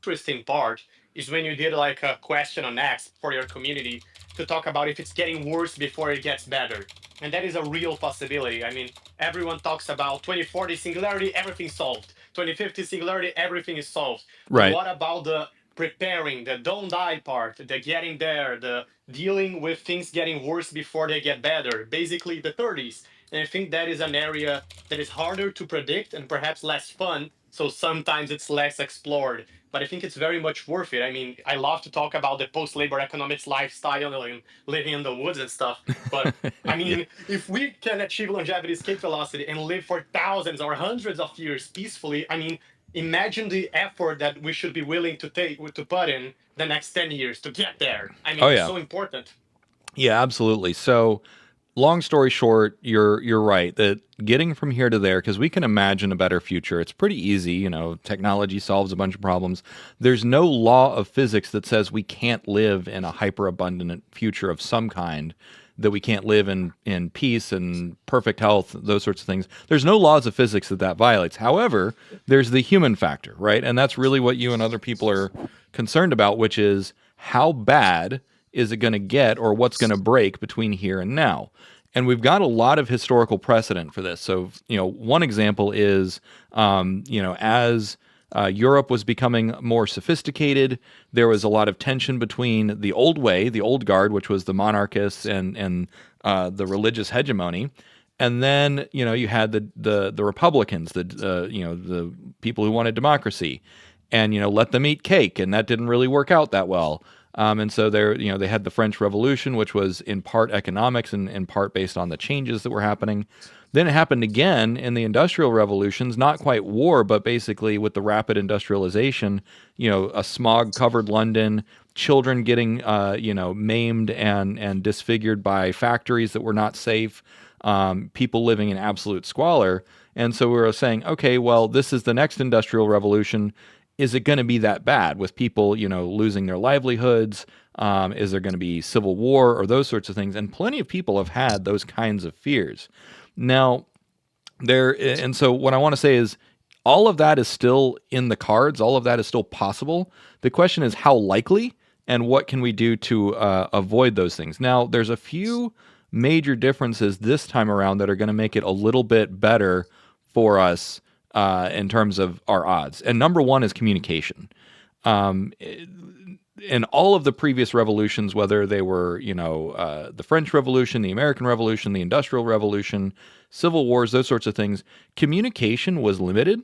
interesting part is when you did like a question on X for your community to talk about if it's getting worse before it gets better. And that is a real possibility. I mean, everyone talks about 2040 singularity, everything solved. 2050 singularity, everything is solved. But Right. what about the preparing, the don't die part, the getting there, the dealing with things getting worse before they get better, basically the 30s. And I think that is an area that is harder to predict and perhaps less fun. So sometimes it's less explored. But I think it's very much worth it. I mean, I love to talk about the post labor economics lifestyle and living in the woods and stuff. But I Yeah. mean, if we can achieve longevity, escape velocity, and live for thousands or hundreds of years peacefully, I mean, imagine the effort that we should be willing to take to put in the next 10 years to get there. I Oh mean, it's yeah. so important. Yeah, absolutely. So, long story short, you're right that getting from here to there, because we can imagine a better future. It's pretty easy. Technology solves a bunch of problems. There's no law of physics that says we can't live in a hyper abundant future of some kind, that we can't live in peace and perfect health, those sorts of things. There's no laws of physics that violates. However, there's the human factor, right? And that's really what you and other people are concerned about, which is how bad is it going to get, or what's going to break between here and now. And we've got a lot of historical precedent for this. So, one example is, as Europe was becoming more sophisticated, there was a lot of tension between the old way, the old guard, which was the monarchists and the religious hegemony, and then you had the Republicans, the people who wanted democracy, and let them eat cake, and that didn't really work out that well. And so they had the French Revolution, which was in part economics and in part based on the changes that were happening. Then it happened again in the Industrial Revolutions, not quite war, but basically with the rapid industrialization, a smog-covered London, children getting, maimed and disfigured by factories that were not safe, people living in absolute squalor. And so we were saying, okay, well, this is the next Industrial Revolution. Is it going to be that bad with people, losing their livelihoods? Is there going to be civil war or those sorts of things? And plenty of people have had those kinds of fears. Now, and so what I want to say is all of that is still in the cards. All of that is still possible. The question is how likely and what can we do to avoid those things. Now, there's a few major differences this time around that are going to make it a little bit better for us in terms of our odds. And number one is communication. Um, in all of the previous revolutions, whether they were, the French Revolution, the American Revolution, the Industrial Revolution, civil wars, those sorts of things, communication was limited.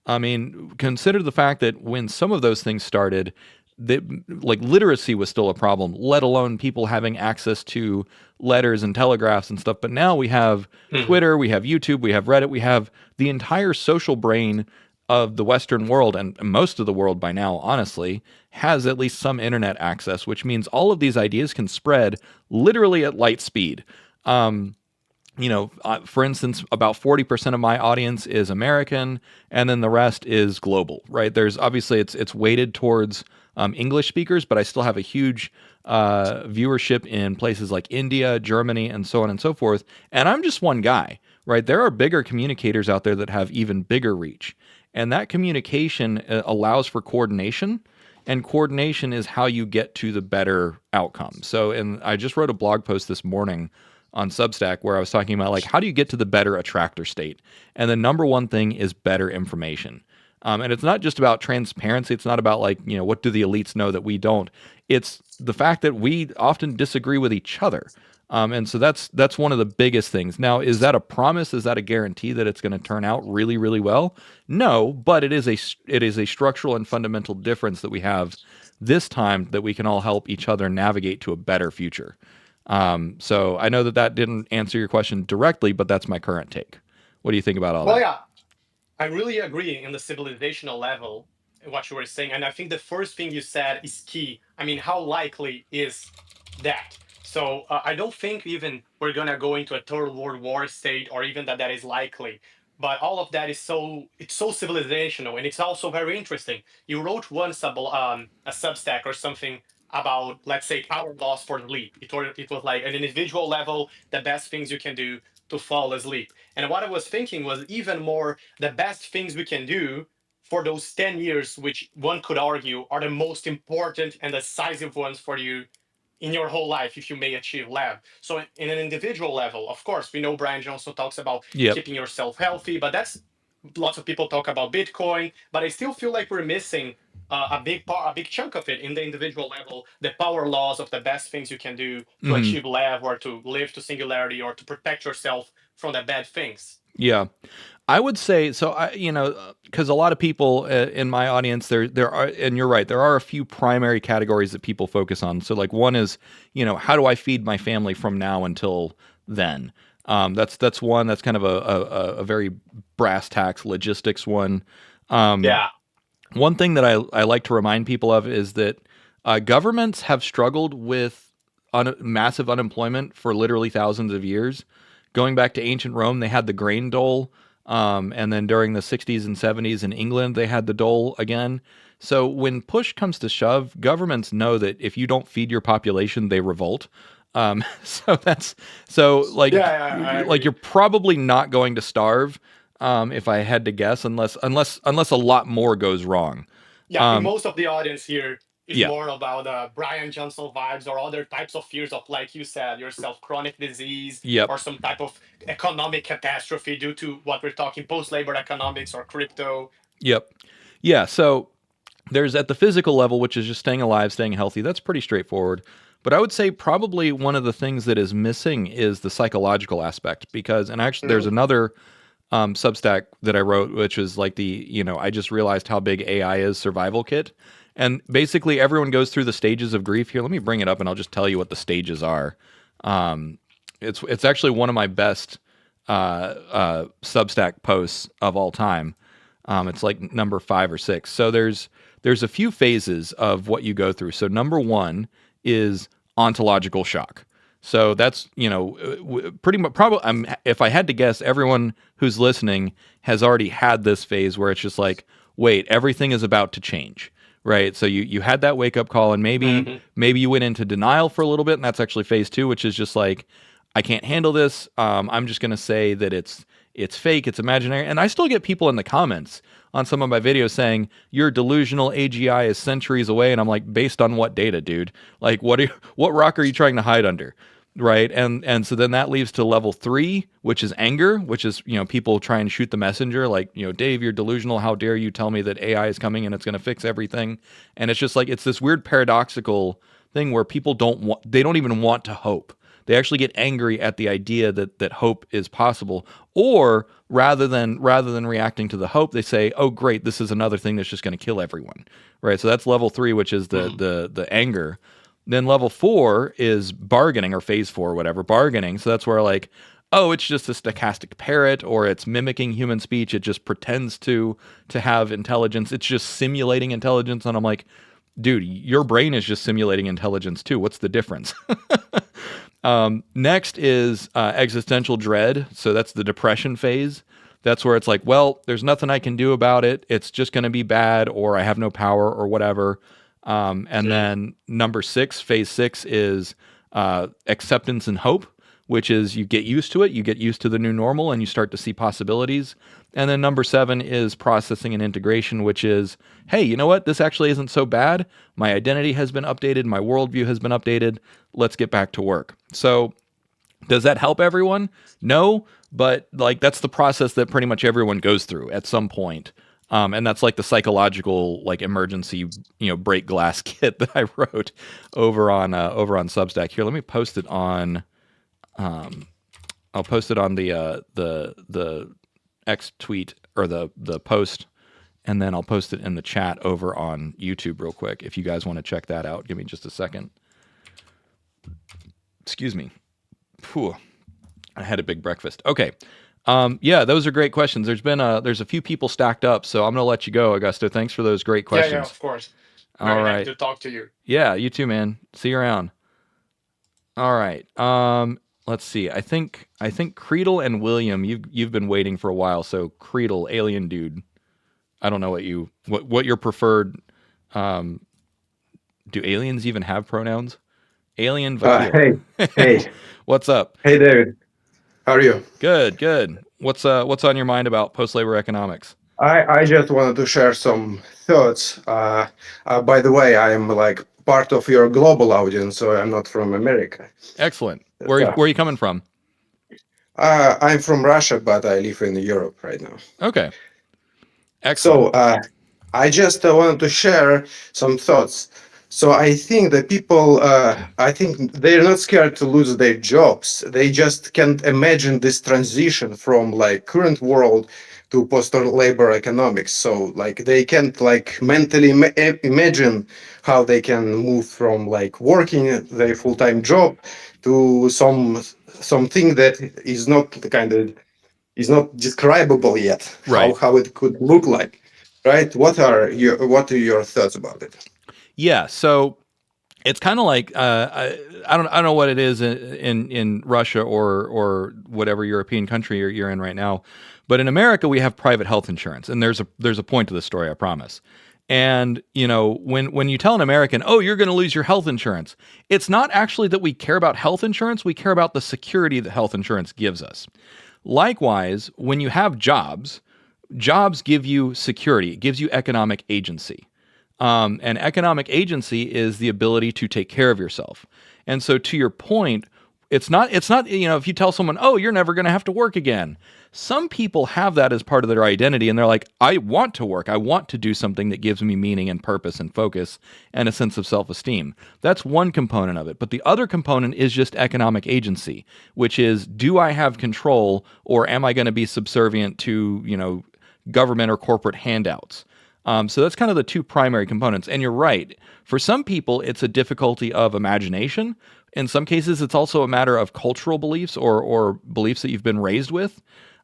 I mean, consider the fact that when some of those things started, that like literacy was still a problem, let alone people having access to letters and telegraphs and stuff. But now we have Mhm. Twitter, we have YouTube, we have Reddit, we have the entire social brain of the Western world, and most of the world by now, honestly, has at least some internet access, which means all of these ideas can spread literally at light speed. Um, for instance, about 40% of my audience is American, and then the rest is global, right? There's obviously it's weighted towards English speakers, but I still have a huge viewership in places like India, Germany, and so on and so forth. And I'm just one guy, right? There are bigger communicators out there that have even bigger reach. And that communication allows for coordination, and coordination is how you get to the better outcome. So, and I just wrote a blog post this morning on Substack where I was talking about like how do you get to the better attractor state, and the number one thing is better information. And it's not just about transparency. It's not about like what do the elites know that we don't. It's the fact that we often disagree with each other. And so that's one of the biggest things. Now, is that a promise? Is that a guarantee that it's going to turn out really, really well? No, but it is a structural and fundamental difference that we have this time that we can all help each other navigate to a better future. So I know that that didn't answer your question directly, but that's my current take. What do you think about all Well, that? yeah, I really agree in the civilizational level what you were saying, and I think the first thing you said is key. I mean, how likely is that? So I don't think even we're gonna go into a third world war state, or even that is likely. But all of that is so civilizational, and it's also very interesting. You wrote one a Substack or something about, let's say, our loss for sleep. It was like at an individual level the best things you can do to fall asleep. And what I was thinking was even more the best things we can do for those 10 years, which one could argue are the most important and decisive ones for you in your whole life if you may achieve lab. So in an individual level, of course, we know Brian Johnson talks about Yep. keeping yourself healthy, but that's lots of people talk about Bitcoin, but I still feel like we're missing a big part, a big chunk of it in the individual level. The power laws of the best things you can do to Hmm. achieve lab or to live to singularity or to protect yourself from the bad things. Yeah. I would say so. Because a lot of people in my audience, there are, and you're right, there are a few primary categories that people focus on. So, like, one is, how do I feed my family from now until then? That's one. That's kind of a very brass tacks logistics one. Um, Yeah. One thing that I like to remind people of is that governments have struggled with massive unemployment for literally thousands of years. Going back to ancient Rome, they had the grain dole. And then during the 60s and 70s in England, they had the dole again. So when push comes to shove, governments know that if you don't feed your population, they revolt. So that's so Yeah, yeah, I like agree. you're probably not going to starve, if I had to guess, unless a lot more goes wrong. Yeah, I think Um, most of the audience here is yeah, more about Brian Johnson vibes or other types of fears of, like you said, yourself, chronic disease yep, or some type of economic catastrophe due to what we're talking post-labor economics or crypto. yep, yeah. So there's at the physical level, which is just staying alive, staying healthy. That's pretty straightforward. But I would say probably one of the things that is missing is the psychological aspect because, and actually, there's Mm. another Substack that I wrote, which is like I just realized how big AI is survival kit. And basically, everyone goes through the stages of grief. Here, let me bring it up and I'll just tell you what the stages are. Um, it's actually one of my best Substack posts of all time. It's like number 5 or 6. So there's a few phases of what you go through. So number one is ontological shock. So that's pretty much probably. If I had to guess, everyone who's listening has already had this phase where it's just like, wait, everything is about to change, right? So you had that wake up call, and Mhm. maybe you went into denial for a little bit, and that's actually phase two, which is just like, I can't handle this. I'm just gonna say that it's fake, it's imaginary, and I still get people in the comments on some of my videos saying you're delusional. AGI is centuries away, and I'm like, based on what data, dude? Like, what rock are you trying to hide under? Right, and so then that leads to level three, which is anger, which is people trying to shoot the messenger, like Dave, you're delusional. How dare you tell me that AI is coming and it's going to fix everything? And it's just like it's this weird paradoxical thing where people they don't even want to hope. They actually get angry at the idea that hope is possible, or rather than reacting to the hope, they say, "Oh, great, this is another thing that's just going to kill everyone." Right. So that's level three, which is the Mhm. the anger. Then level four is bargaining, or phase four, whatever, bargaining. So that's where like, oh, it's just a stochastic parrot, or it's mimicking human speech. It just pretends to have intelligence. It's just simulating intelligence. And I'm like, dude, your brain is just simulating intelligence too. What's the difference? Next is existential dread. So that's the depression phase. That's where it's like, well, there's nothing I can do about it. It's just going to be bad, or I have no power, or whatever. And Mm. then number six, phase six, is acceptance and hope, which is you get used to it, you get used to the new normal, and you start to see possibilities. And then number seven is processing and integration, which is, hey, you know what? This actually isn't so bad. My identity has been updated, my worldview has been updated. Let's get back to work. So does that help everyone? No, but like that's the process that pretty much everyone goes through at some point. And that's like the psychological like emergency, break glass kit that I wrote over on Substack. Here, let me post it on. I'll post it on the X tweet, or the post, and then I'll post it in the chat over on YouTube real quick. If you guys want to check that out, give me just a second. Excuse me. Phew. I had a big breakfast. Okay. Yeah, those are great questions. There's a few people stacked up, so I'm gonna let you go, Augusto. Thanks for those great Yeah, yeah, questions. of course. All Very happy right. to talk to you. Yeah, you too, man. See you around. All right. Let's see. I think Creedle and William, you've been waiting for a while. So Creedle, alien dude. I don't know what your preferred. Um, do aliens even have pronouns? Alien Vakil. Hey, hey, What's up? hey, David. How are you? Good, good. What's on your mind about post labor economics? I just wanted to share some thoughts. By the way, I am like part of your global audience, so I'm not from America. Excellent. So, Where are you coming from? I'm from Russia, but I live in Europe right now. Okay. So Excellent. I just wanted to share some thoughts. So I think that people, I think they're not scared to lose their jobs. They just can't imagine this transition from like current world to post-labor economics. So like they can't like mentally imagine how they can move from like working their full-time job to something that is not the kind of is not describable yet Right. how it could look like, right? What are your thoughts about it? Yeah. So it's kind of like I don't know what it is in Russia or whatever European country you're in right now, but in America we have private health insurance, and there's a point to this story, I promise. And you know, when you tell an American, "Oh, you're going to lose your health insurance," it's not actually that we care about health insurance; we care about the security that health insurance gives us. Likewise, when you have jobs, jobs give you security, it gives you economic agency. And economic agency is the ability to take care of yourself. And so, to your point, it's not you know, if you tell someone, "Oh, you're never going to have to work again." Some people have that as part of their identity, and they're like, "I want to work. I want to do something that gives me meaning and purpose and focus and a sense of self-esteem." That's one component of it. But the other component is just economic agency, which is, do I have control, or am I going to be subservient to, you know, government or corporate handouts? So that's kind of the two primary components. And you're right. For some people, it's a difficulty of imagination. In some cases, it's also a matter of cultural beliefs or beliefs that you've been raised with.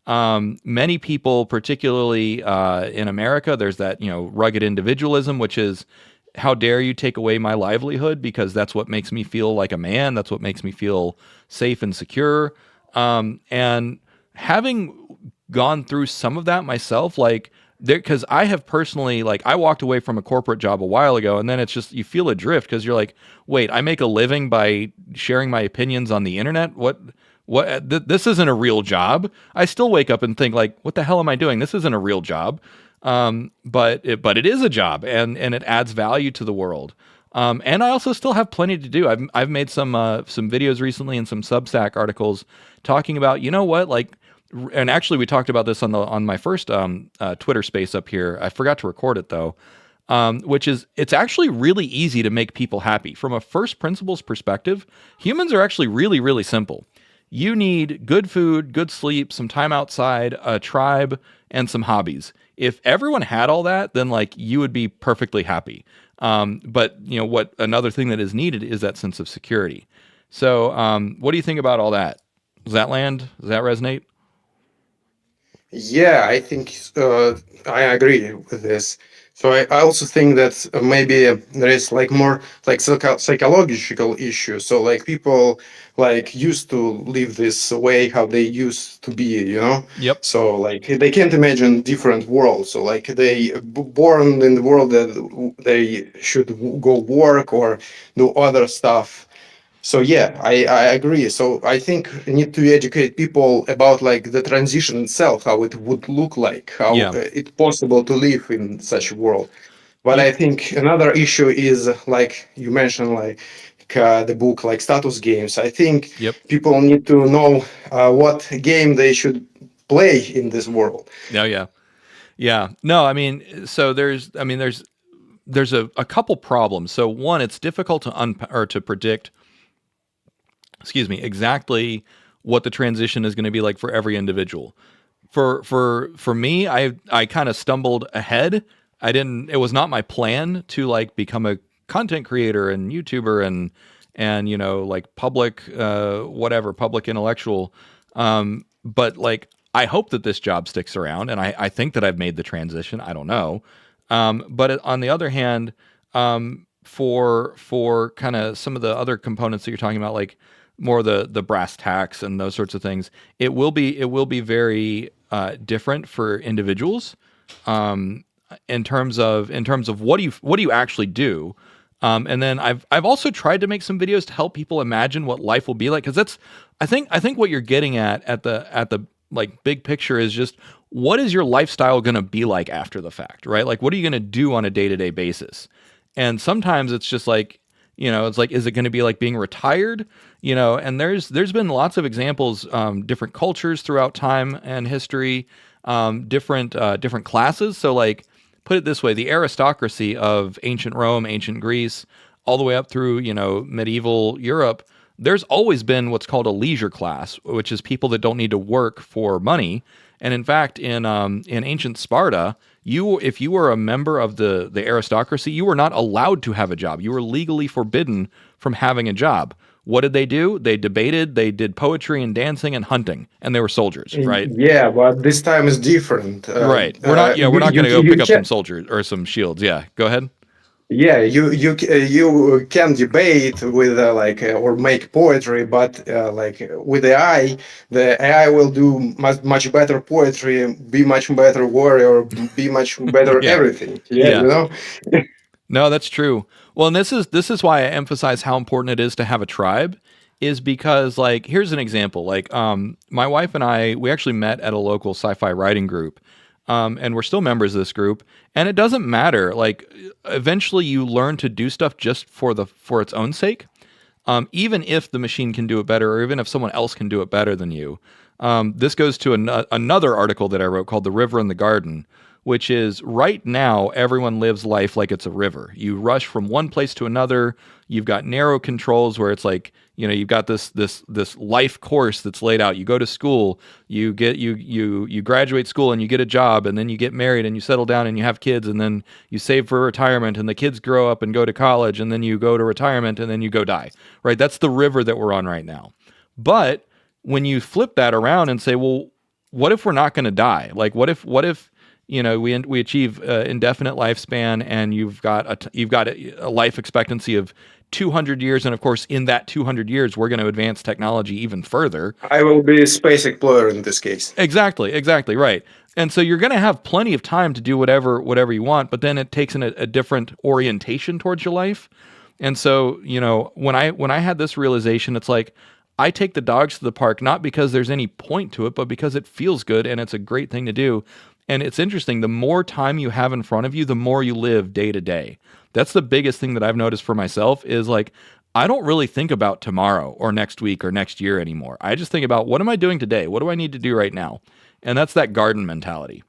Many people, particularly in America, there's that, you know, rugged individualism, which is, how dare you take away my livelihood, because that's what makes me feel like a man. That's what makes me feel safe and secure. And having gone through some of that myself, like, there, because I have personally, like, I walked away from a corporate job a while ago, and then it's just, you feel adrift because you're like, wait, I make a living by sharing my opinions on the internet. This isn't a real job. I still wake up and think, like, what the hell am I doing? This isn't a real job. But it is a job, and it adds value to the world. And I also still have plenty to do. I've made some videos recently and some Substack articles talking about, you know what, like, and actually we talked about this on my first Twitter space up here. I forgot to record it though. Which is, it's actually really easy to make people happy from a first principles perspective. Humans are actually really, really simple. You need good food, good sleep, some time outside, a tribe, and some hobbies. If everyone had all that, then like you would be perfectly happy. But you know what? Another thing that is needed is that sense of security. So, what do you think about all that? Does that land? Does that resonate? Yeah, I think I agree with this. So I also think that maybe there is like more like psychological issue. So like people like used to live this way how they used to be, you know. Yep. So like they can't imagine different worlds. So like they born in the world that they should go work or do other stuff. So yeah, I agree. So I think we need to educate people about like the transition itself, how it would look like, how Yeah. it's possible to live in such a world. But You. I think another issue is like you mentioned, like the book, like status games. I think Yep. people need to know what game they should play in this world. No. Yeah. Yeah. No. I mean, so there's a couple problems. So one, it's difficult to or to predict, excuse me, exactly what the transition is going to be like for every individual. For me, I kind of stumbled ahead. I didn't. It was not my plan to like become a content creator and YouTuber and you know, like public whatever, public intellectual. But like, I hope that this job sticks around, and I think that I've made the transition. I don't know. But on the other hand, for kind of some of the other components that you're talking about, like more the brass tacks and those sorts of things, it will be very different for individuals, um, in terms of what do you actually do. And then I've also tried to make some videos to help people imagine what life will be like, because that's, I think what you're getting at the like big picture is just, what is your lifestyle going to be like after the fact, right? Like, what are you going to do on a day to day basis? And sometimes it's just like, it's like, is it going to be like being retired? And there's been lots of examples, different cultures throughout time and history, different classes. So like, put it this way: the aristocracy of ancient Rome, ancient Greece, all the way up through medieval Europe. There's always been what's called a leisure class, which is people that don't need to work for money. And in fact, in ancient Sparta, if you were a member of the aristocracy, you were not allowed to have a job. You were legally forbidden from having a job. What did they do? They debated, they did poetry and dancing and hunting, and they were soldiers, right? Yeah, but this time is different. Right. We're not. Yeah, we're not You going to go you pick up some can soldiers or some shields. Yeah. Go ahead. yeah you can debate with or make poetry, but with the AI will do much better poetry, be much better warrior, be much better Yeah. everything. Yeah, Yeah. you know. No, that's true. Well, and this is why I emphasize how important it is to have a tribe, is because like here's an example. Like my wife and I, we actually met at a local sci-fi writing group. And we're still members of this group, and it doesn't matter. Like eventually you learn to do stuff just for its own sake. Even if the machine can do it better, or even if someone else can do it better than you. This goes to another article that I wrote called "The River and the Garden," which is right now everyone lives life like it's a river. You rush from one place to another. You've got narrow controls where it's like, you've got this life course that's laid out. You go to school, you graduate school and you get a job, and then you get married and you settle down and you have kids, and then you save for retirement, and the kids grow up and go to college, and then you go to retirement, and then you go die. Right? That's the river that we're on right now. But when you flip that around and say, well, what if we're not going to die? Like, what if we achieve indefinite lifespan, and you've got a life expectancy of 200 years, and of course in that 200 years we're going to advance technology even further. I will be a space explorer in this case. Exactly right. And so you're going to have plenty of time to do whatever you want, but then it takes a different orientation towards your life. And so, when I had this realization, it's like I take the dogs to the park not because there's any point to it, but because it feels good and it's a great thing to do. And it's interesting, the more time you have in front of you, the more you live day to day. That's the biggest thing that I've noticed for myself is like I don't really think about tomorrow or next week or next year anymore. I just think about what am I doing today? What do I need to do right now? And that's that garden mentality.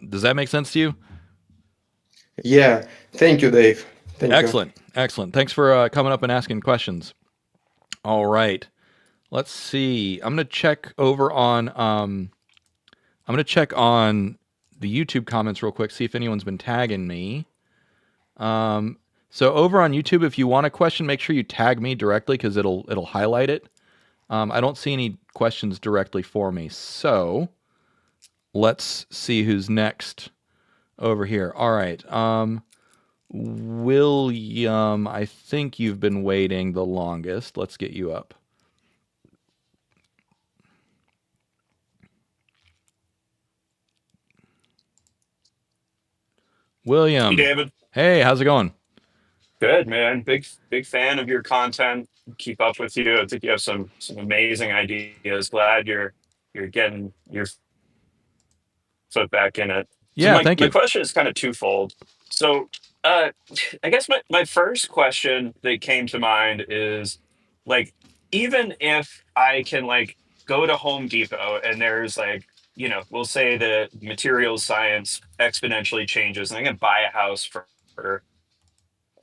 Does that make sense to you? Yeah, thank you, Dave. Thank you. Excellent. Thanks for coming up and asking questions. All right. Let's see. I'm gonna check on the YouTube comments real quick, see if anyone's been tagging me. So over on YouTube, if you want a question, make sure you tag me directly because it'll highlight it. I don't see any questions directly for me, so let's see who's next over here. All right. William, I think you've been waiting the longest. Let's get you up. Hey, William. David. Hey, how's it going? Good, man. Big fan of your content. Keep up with you. I think you have some amazing ideas. Glad you're getting your foot back in it. So Yeah, my thank my you. question is kind of twofold. So uh I guess my first question that came to mind is like, even if I can like go to Home Depot and there's like, we'll say the materials science exponentially changes and I can buy a house for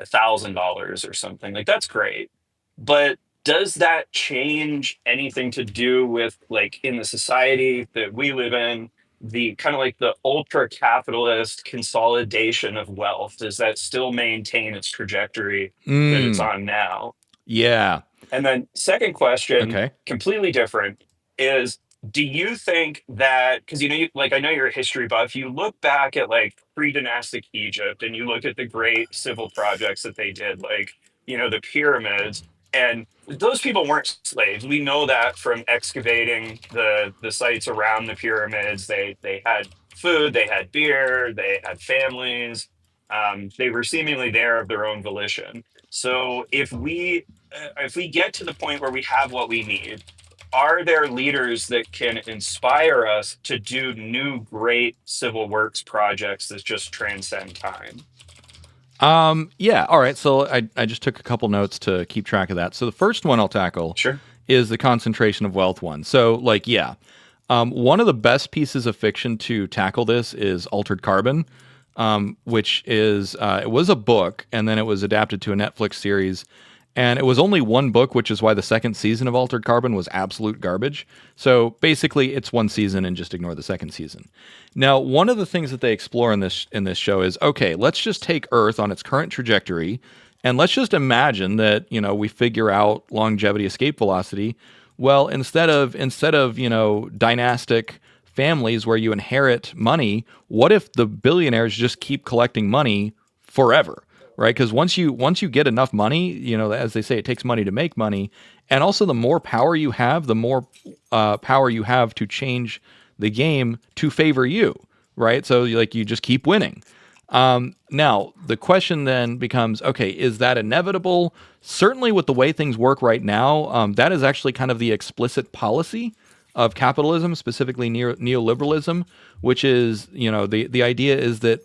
$1,000 or something. Like that's great. But does that change anything to do with like in the society that we live in, the kind of like the ultra capitalist consolidation of wealth? Does that still maintain its trajectory that it's Mm, on now? yeah. And then, second question, Okay. completely different, is do you think that, because like I know you're a history buff, you look back at like pre-dynastic Egypt and you look at the great civil projects that they did, like, the pyramids, and those people weren't slaves. We know that from excavating the sites around the pyramids. They had food, they had beer, they had families. They were seemingly there of their own volition. So if we get to the point where we have what we need, are there leaders that can inspire us to do new great civil works projects that just transcend time? Yeah. All right. So I just took a couple notes to keep track of that. So the first one I'll tackle Sure. is the concentration of wealth one. So, like, yeah, one of the best pieces of fiction to tackle this is Altered Carbon, which is it was a book and then it was adapted to a Netflix series. And it was only one book, which is why the second season of Altered Carbon was absolute garbage. So basically, it's one season and just ignore the second season. Now, one of the things that they explore in this show is, okay, let's just take Earth on its current trajectory, and let's just imagine that we figure out longevity escape velocity. Well, instead of dynastic families where you inherit money, what if the billionaires just keep collecting money forever? Right? Because once you get enough money, as they say, it takes money to make money, and also the more power you have, the more power you have to change the game to favor you, right? So you just keep winning. Now the question then becomes, okay, is that inevitable? Certainly, with the way things work right now, that is actually kind of the explicit policy of capitalism, specifically neoliberalism, which is the idea is that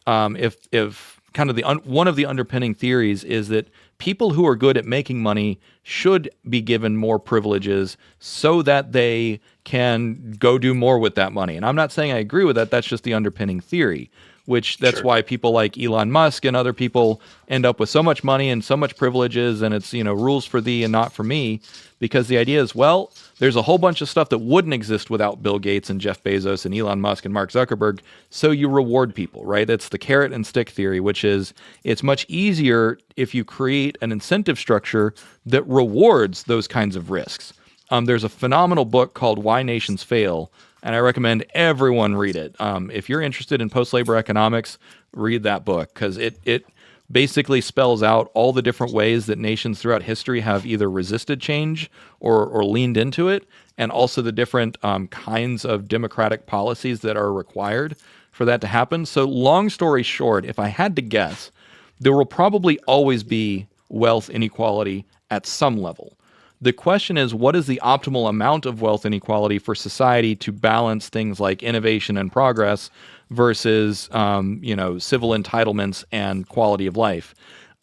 if kind of one of the underpinning theories is that people who are good at making money should be given more privileges so that they can go do more with that money. And I'm not saying I agree with that. That's just the underpinning theory, that's Sure. why people like Elon Musk and other people end up with so much money and so much privileges, and it's rules for thee and not for me, because the idea is, well, there's a whole bunch of stuff that wouldn't exist without Bill Gates and Jeff Bezos and Elon Musk and Mark Zuckerberg. So you reward people, right? That's the carrot and stick theory, which is it's much easier if you create an incentive structure that rewards those kinds of risks. There's a phenomenal book called Why Nations Fail, and I recommend everyone read it. If you're interested in post-labor economics, read that book, because it basically spells out all the different ways that nations throughout history have either resisted change or leaned into it, and also the different kinds of democratic policies that are required for that to happen. So long story short, if I had to guess, there will probably always be wealth inequality at some level. The question is, what is the optimal amount of wealth inequality for society to balance things like innovation and progress versus, civil entitlements and quality of life?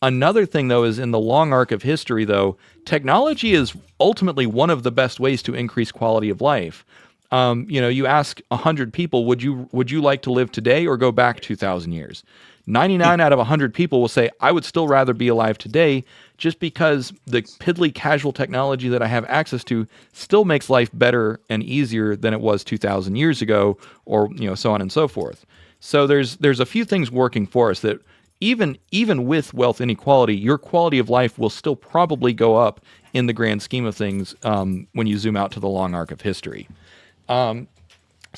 Another thing, though, is in the long arc of history, though, technology is ultimately one of the best ways to increase quality of life. You ask 100 people, would you like to live today or go back 2,000 years? 99 out of 100 people will say, I would still rather be alive today, just because the piddly casual technology that I have access to still makes life better and easier than it was 2,000 years ago, or so on and so forth. So there's a few things working for us that even with wealth inequality, your quality of life will still probably go up in the grand scheme of things when you zoom out to the long arc of history. So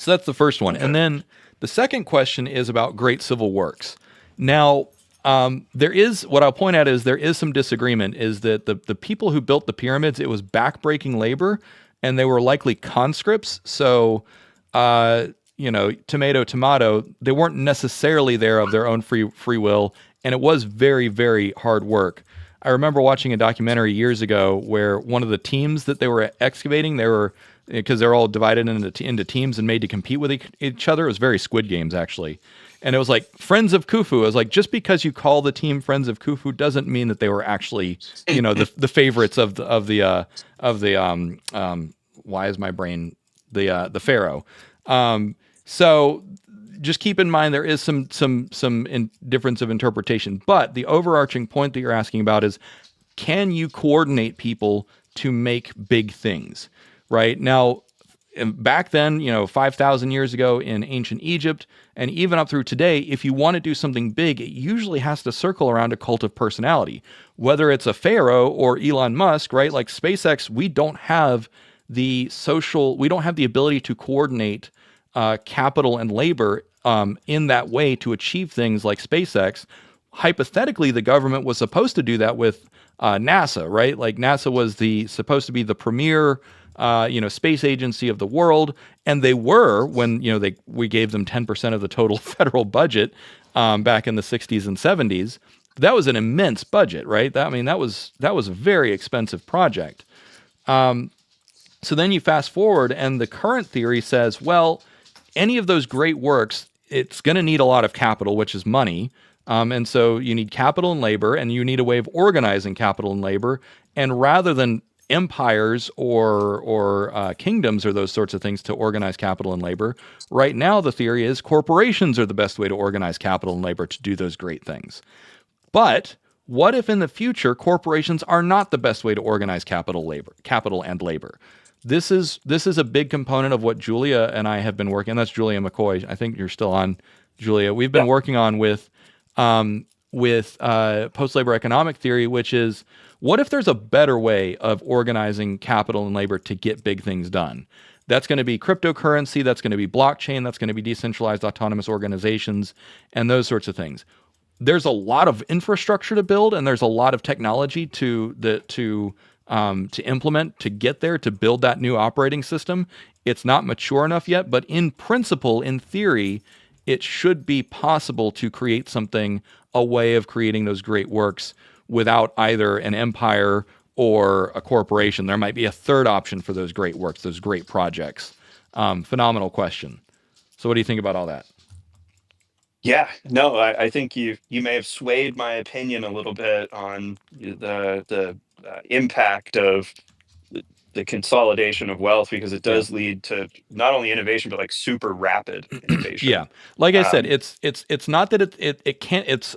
that's the first one. And then the second question is about great civil works. Now, there is, what I'll point out is there is some disagreement, is that the people who built the pyramids, it was backbreaking labor, and they were likely conscripts. So, tomato, tomato, they weren't necessarily there of their own free will, and it was very, very hard work. I remember watching a documentary years ago where one of the teams that they were excavating, because they're all divided into teams and made to compete with each other. It was very Squid Games, actually. And it was like Friends of Khufu. It was like, just because you call the team Friends of Khufu doesn't mean that they were actually, the favorites of the why is my brain the pharaoh. So just keep in mind there is some difference of interpretation. But the overarching point that you're asking about is, can you coordinate people to make big things? Right now, back then, 5,000 years ago in ancient Egypt, and even up through today, if you want to do something big, it usually has to circle around a cult of personality. Whether it's a pharaoh or Elon Musk, right? Like SpaceX, we don't have the ability to coordinate capital and labor in that way to achieve things like SpaceX. Hypothetically, the government was supposed to do that with NASA, right? Like NASA was supposed to be the premier space agency of the world, and they were when we gave them 10% of the total federal budget back in the 60s and 70s. That was an immense budget, right? That was a very expensive project. So then you fast forward, and the current theory says, well, any of those great works, it's going to need a lot of capital, which is money. And so you need capital and labor, and you need a way of organizing capital and labor. And rather than empires or kingdoms or those sorts of things to organize capital and labor, right now the theory is corporations are the best way to organize capital and labor to do those great things. But what if in the future corporations are not the best way to organize capital and labor? This is a big component of what Julia and I have been working. And that's Julia McCoy. I think you're still on, Julia. We've been Yeah. working on with post-labor economic theory, which is what if there's a better way of organizing capital and labor to get big things done? That's going to be cryptocurrency. That's going to be blockchain. That's going to be decentralized autonomous organizations and those sorts of things. There's a lot of infrastructure to build, and there's a lot of technology to implement to get there, to build that new operating system. It's not mature enough yet, but in principle, in theory, it should be possible to create something, a way of creating those great works without either an empire or a corporation. There might be a third option for those great works, those great projects. Phenomenal question. So what do you think about all that? Yeah, no, I think you may have swayed my opinion a little bit on the impact of the consolidation of wealth, because it Yeah. does lead to not only innovation but like super rapid Yeah, innovation. like I said, Um, it's not that it can't. It's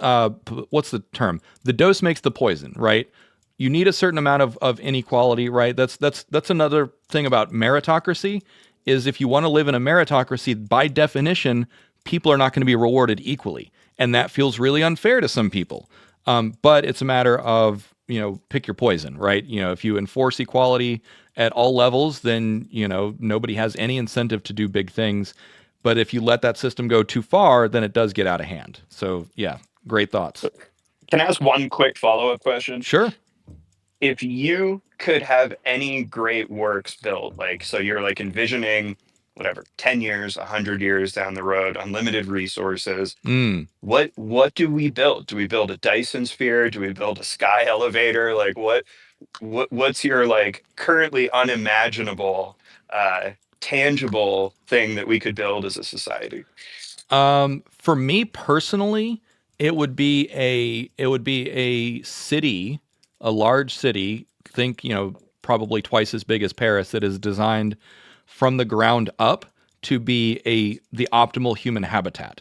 what's the term? The dose makes the poison, right? You need a certain amount of inequality, right? That's another thing about meritocracy. Is if you want to live in a meritocracy, by definition, people are not going to be rewarded equally, and that feels really unfair to some people. But it's a matter of, pick your poison, right? If you enforce equality at all levels, then nobody has any incentive to do big things. But if you let that system go too far, then it does get out of hand. So yeah, great thoughts. can I ask one quick follow-up question? Sure. If you could have any great works built, like, so you're like envisioning whatever, 10 years, 100 years down the road, unlimited resources, Mm. what do we build? Do we build a Dyson sphere? Do we build a sky elevator? Like what's your like currently unimaginable tangible thing that we could build as a society? For me personally, it would be a city, a large city. Think, probably twice as big as Paris, that is designed from the ground up to be the optimal human habitat.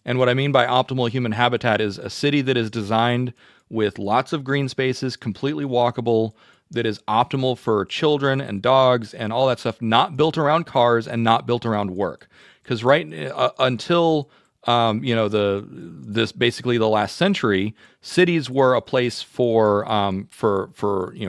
And what I mean by optimal human habitat is a city that is designed with lots of green spaces, completely walkable, that is optimal for children and dogs and all that stuff, not built around cars and not built around work. Because until this basically the last century, cities were a place for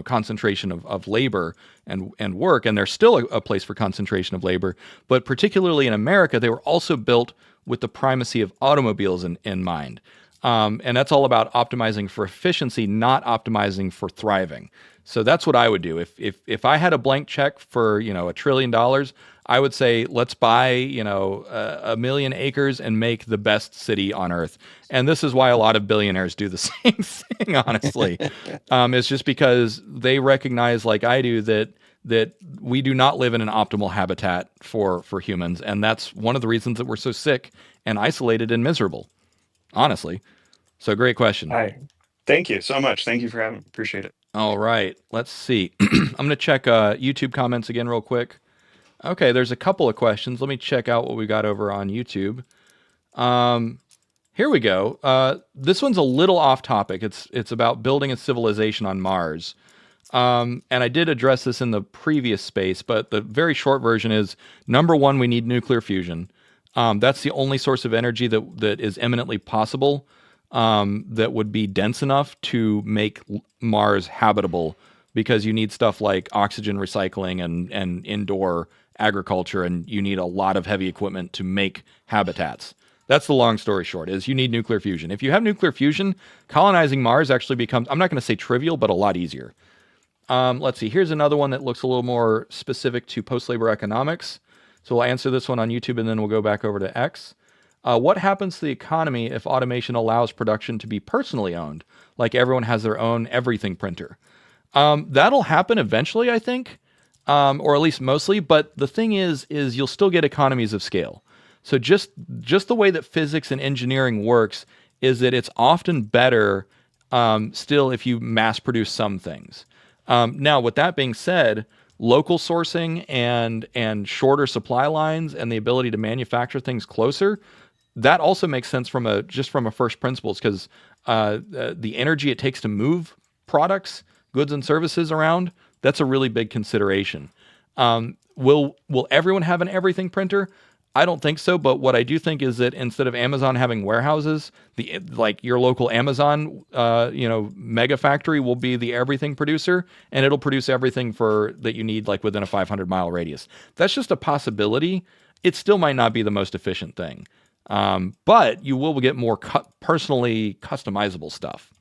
concentration of labor and work, and they're still a place for concentration of labor. But particularly in America, they were also built with the primacy of automobiles in mind. And that's all about optimizing for efficiency, not optimizing for thriving. So that's what I would do. If I had a blank check for $1 trillion, I would say let's buy a million acres and make the best city on earth. And this is why a lot of billionaires do the same thing. Honestly, it's just because they recognize, like I do, that we do not live in an optimal habitat for humans, and that's one of the reasons that we're so sick and isolated and miserable. Honestly, so great question. Hi. Thank you so much. Thank you for having me. Appreciate it. All right, let's see. I'm going to check YouTube comments again real quick. Okay, there's a couple of questions. Let me check out what we got over on YouTube. Here we go. This one's a little off topic. It's about building a civilization on Mars. And I did address this in the previous space, but the very short version is, number one, we need nuclear fusion. That's the only source of energy that is eminently possible, that would be dense enough to make Mars habitable, because you need stuff like oxygen recycling and indoor agriculture, and you need a lot of heavy equipment to make habitats. That's the long story short, is you need nuclear fusion. If you have nuclear fusion, colonizing Mars actually becomes, I'm not going to say trivial, but a lot easier. Let's see. Here's another one that looks a little more specific to post-labor economics. So we'll answer this one on YouTube, and then we'll go back over to X. What happens to the economy if automation allows production to be personally owned, like everyone has their own everything printer? That'll happen eventually, I think. or at least mostly. But the thing is you'll still get economies of scale. So just the way that physics and engineering works is that it's often better still if you mass produce some things. Now, with that being said, local sourcing and shorter supply lines and the ability to manufacture things closer, that also makes sense from a first principles, because the energy it takes to move products, goods, and services around, that's a really big consideration. Will everyone have an everything printer? I don't think so, but what I do think is that instead of Amazon having warehouses, like your local Amazon, mega factory will be the everything producer, and it'll produce everything that you need, like within a 500-mile radius. That's just a possibility. It still might not be the most efficient thing, but you will get more personally customizable stuff.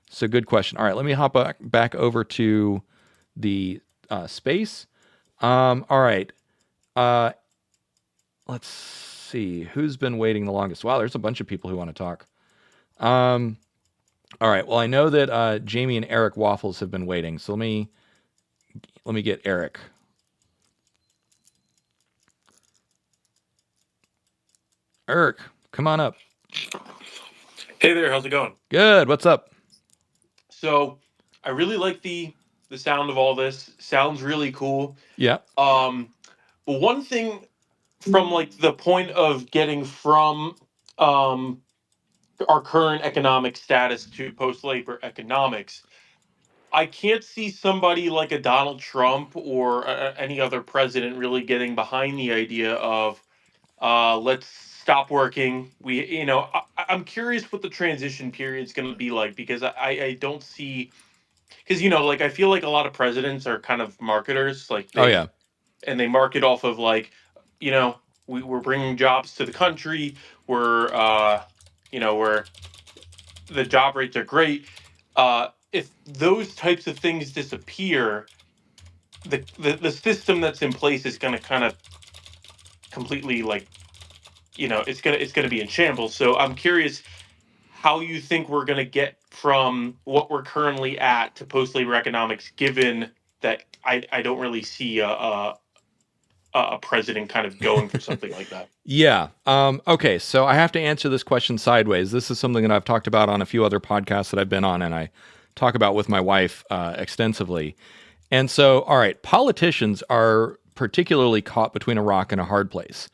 So good question. All right, let me hop back over to the space. All right. Let's see who's been waiting the longest. Wow, there's a bunch of people who want to talk. All right. Well, I know that Jamie and Eric Waffles have been waiting, so let me get Eric. Eric, come on up. Hey there, how's it going? Good. What's up? So, I really like the sound of all this. Sounds really cool. Yeah. But one thing from like the point of getting from our current economic status to post-labor economics, I can't see somebody like a Donald Trump or any other president really getting behind the idea of let's stop working. I'm curious what the transition period is going to be like, because I don't see, because like I feel like a lot of presidents are kind of marketers, like Oh yeah. and they market off of like, we're bringing jobs to the country. We're the job rates are great. If those types of things disappear, the system that's in place is going to kind of completely like, it's gonna be in shambles. So I'm curious how you think we're gonna get from what we're currently at to post labor economics, given that I don't really see a president kind of going for something like that. Yeah. Okay. So I have to answer this question sideways. This is something that I've talked about on a few other podcasts that I've been on, and I talk about with my wife extensively. And so, all right, politicians are particularly caught between a rock and a hard place.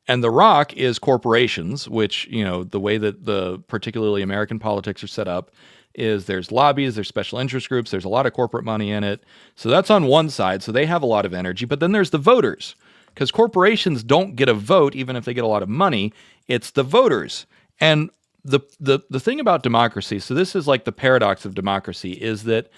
And the rock is corporations, which, the way that the particularly American politics are set up is there's lobbies, there's special interest groups, there's a lot of corporate money in it. So that's on one side. So they have a lot of energy. But then there's the voters, because corporations don't get a vote, even if they get a lot of money. It's the voters. And the thing about democracy, so this is like the paradox of democracy, is that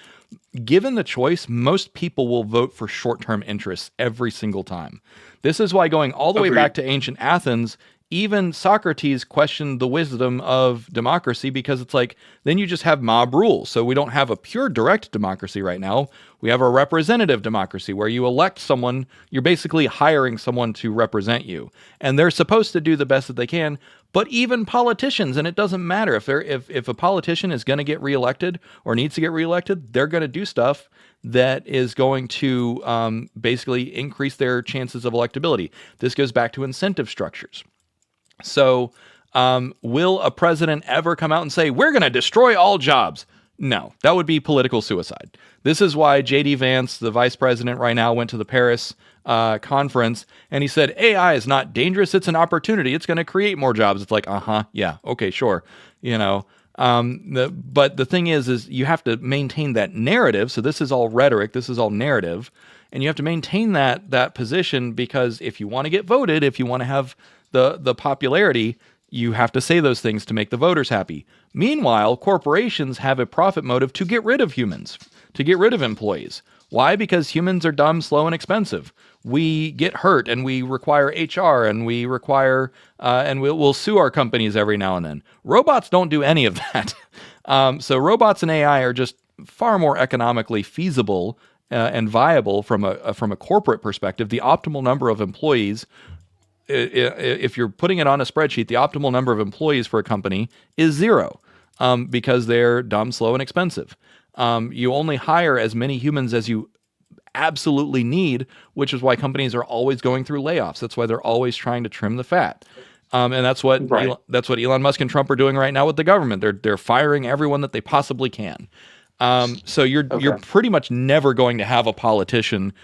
given the choice, most people will vote for short-term interests every single time. This is why, going all the way back to ancient Athens, even Socrates questioned the wisdom of democracy, because it's like, then you just have mob rule. So we don't have a pure direct democracy right now. We have a representative democracy where you elect someone, you're basically hiring someone to represent you. And they're supposed to do the best that they can. But even politicians, and it doesn't matter if a politician is going to get reelected or needs to get reelected, they're going to do stuff that is going to basically increase their chances of electability. This goes back to incentive structures. So will a president ever come out and say, we're going to destroy all jobs? No, that would be political suicide. This is why J.D. Vance, the vice president right now, went to the Paris conference, and he said, AI is not dangerous, it's an opportunity. It's going to create more jobs. It's like, yeah, okay, sure. But the thing is you have to maintain that narrative. So this is all rhetoric, this is all narrative, and you have to maintain that position, because if you want to get voted, if you want to have the popularity, you have to say those things to make the voters happy. Meanwhile, corporations have a profit motive to get rid of humans, to get rid of employees. Why? Because humans are dumb, slow, and expensive. We get hurt, and we require HR, and we require, and we'll sue our companies every now and then. Robots don't do any of that. So robots and AI are just far more economically feasible and viable from a corporate perspective. The optimal number of employees, if you're putting it on a spreadsheet, the optimal number of employees for a company is 0, because they're dumb, slow, and expensive. You only hire as many humans as you absolutely need, which is why companies are always going through layoffs. That's why they're always trying to trim the fat. And that's what Right. Elon Musk and Trump are doing right now with the government. They're firing everyone that they possibly can. So you're Okay. pretty much never going to have a politician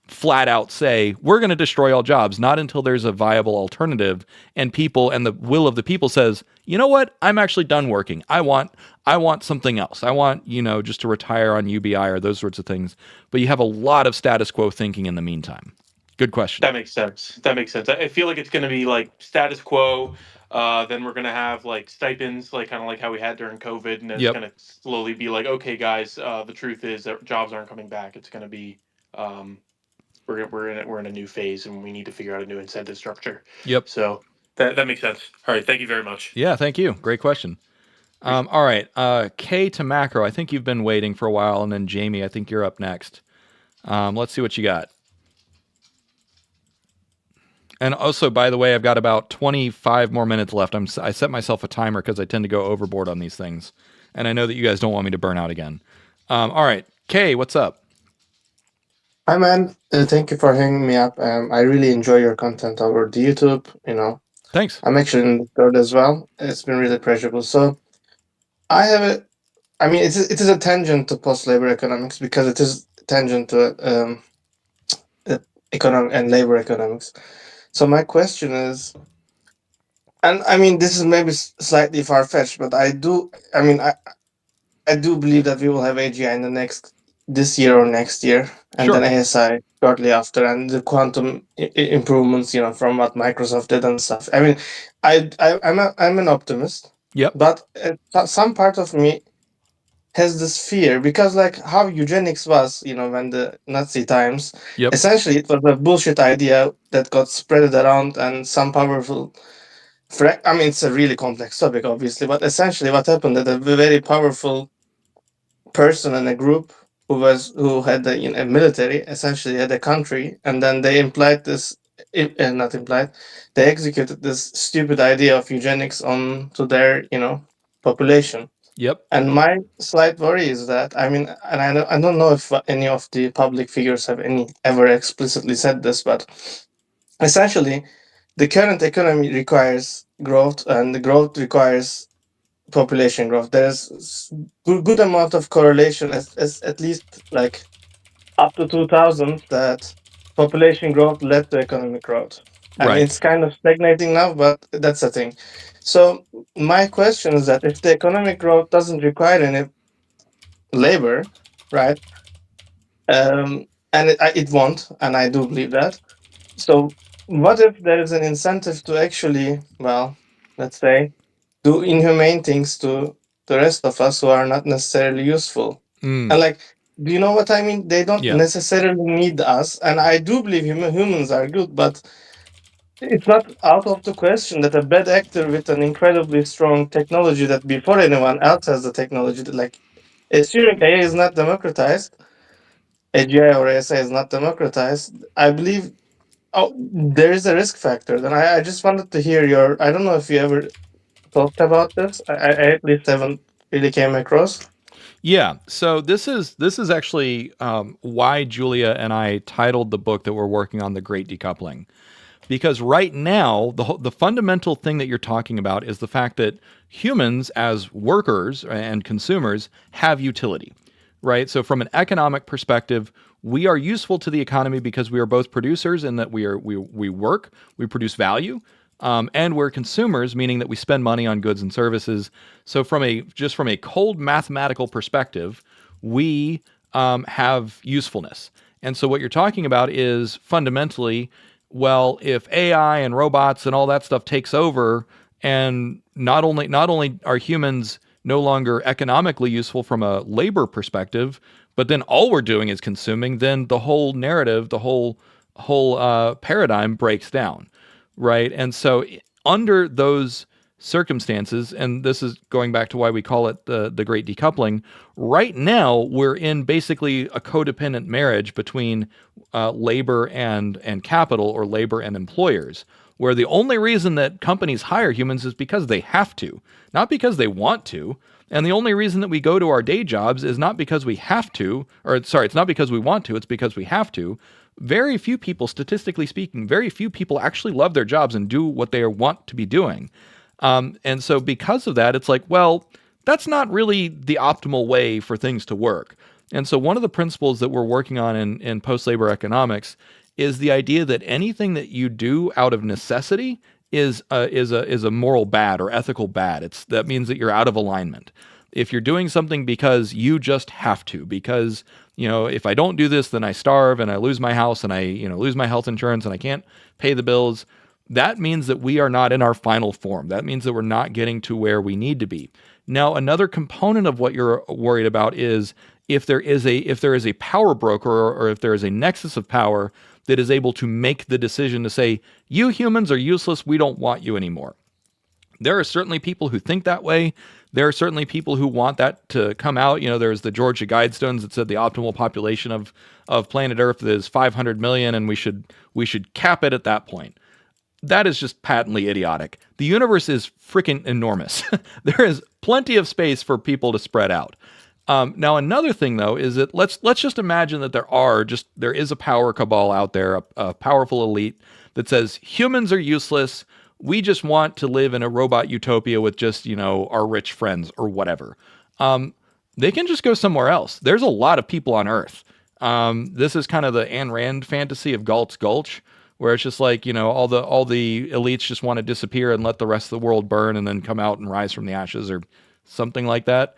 flat out say we're going to destroy all jobs, not until there's a viable alternative and people and the will of the people says, you know what, I'm actually done working. I want something else. I want, just to retire on UBI or those sorts of things. But you have a lot of status quo thinking in the meantime. Good question. That makes sense. That makes sense. I feel like it's going to be like status quo. Then we're going to have like stipends, like kind of like how we had during COVID, and then it's Yep. going to slowly be like, okay, guys, the truth is that jobs aren't coming back. It's going to be um, we're in a new phase, and we need to figure out a new incentive structure. Yep. So that makes sense. All right, thank you very much. Yeah, thank you. Great question. All right. K to macro. I think you've been waiting for a while, and then Jamie, I think you're up next. Let's see what you got. And also, by the way, I've got about 25 more minutes left. I set myself a timer because I tend to go overboard on these things, and I know that you guys don't want me to burn out again. All right, Kay, what's up? Hi, man. Thank you for hanging me up. I really enjoy your content over the YouTube. Thanks. I'm actually in Discord as well. It's been really pleasurable. So I have a, I mean, it is a tangent to post-labor economics because it is tangent to economic and labor economics. So my question is, and I mean, this is maybe slightly far-fetched, but I do believe that we will have AGI in this year or next year, and Sure. then ASI shortly after, and the quantum improvements, from what Microsoft did and stuff. I mean, I'm an optimist, Yep. but some part of me has this fear because, like, how eugenics was, when the Nazi times, Yep. essentially it was a bullshit idea that got spread around, and some powerful. I mean, it's a really complex topic, obviously, but essentially, what happened that a very powerful person in a group who had a military, essentially had a country, and then they implied this, not implied, they executed this stupid idea of eugenics on to their population. Yep. And my slight worry is that, I mean, and I don't know if any of the public figures have ever explicitly said this, but essentially the current economy requires growth, and the growth requires population growth. There's good amount of correlation, as at least like up to 2000, that population growth led to economic growth. And Right. it's kind of stagnating now, but that's the thing. So my question is that if the economic growth doesn't require any labor, right? And it won't, and I do believe that. So what if there is an incentive to actually, well, let's say, do inhumane things to the rest of us who are not necessarily useful? And like, do you know what I mean? They don't Yeah. necessarily need us, and I do believe humans are good, but it's not out of the question that a bad actor with an incredibly strong technology that before anyone else has the technology, like assuming AI is not democratized, AGI or ASI is not democratized, I believe. Oh, there is a risk factor. Then I just wanted to hear your. I don't know if you ever talked about this. I at least haven't really came across. Yeah. So this is actually why Julia and I titled the book that we're working on, The Great Decoupling. Because right now, the fundamental thing that you're talking about is the fact that humans, as workers and consumers, have utility, right? So from an economic perspective, we are useful to the economy because we are both producers in that we work, we produce value, and we're consumers, meaning that we spend money on goods and services. So from a cold mathematical perspective, we have usefulness. And so what you're talking about is fundamentally, well, if AI and robots and all that stuff takes over, and not only are humans no longer economically useful from a labor perspective, but then all we're doing is consuming, then the whole narrative, the whole paradigm breaks down, right? And so under those circumstances, and this is going back to why we call it the great decoupling, right now we're in basically a codependent marriage between labor and capital, or labor and employers, where the only reason that companies hire humans is because they have to, not because they want to. And the only reason that we go to our day jobs is not because we have to, or sorry, it's not because we want to, it's because we have to. Very few people, statistically speaking, very few people actually love their jobs and do what they want to be doing. And so because of that, it's like, well, that's not really the optimal way for things to work. And so one of the principles that we're working on in post-labor economics is the idea that anything that you do out of necessity is a moral bad or ethical bad. That means that you're out of alignment. If you're doing something because you just have to, because if I don't do this, then I starve and I lose my house and I lose my health insurance and I can't pay the bills. That means that we are not in our final form. That means that we're not getting to where we need to be. Now, another component of what you're worried about is if there is a power broker or if there is a nexus of power that is able to make the decision to say, you humans are useless, we don't want you anymore. There are certainly people who think that way. There are certainly people who want that to come out. There's the Georgia Guidestones that said the optimal population of planet Earth is 500 million, and we should cap it at that point. That is just patently idiotic. The universe is freaking enormous. There is plenty of space for people to spread out. Now, another thing, though, is that let's just imagine that there is a power cabal out there, a powerful elite that says humans are useless. We just want to live in a robot utopia with just our rich friends or whatever. They can just go somewhere else. There's a lot of people on Earth. This is kind of the Ayn Rand fantasy of Galt's Gulch, where it's just like all the elites just want to disappear and let the rest of the world burn and then come out and rise from the ashes or something like that.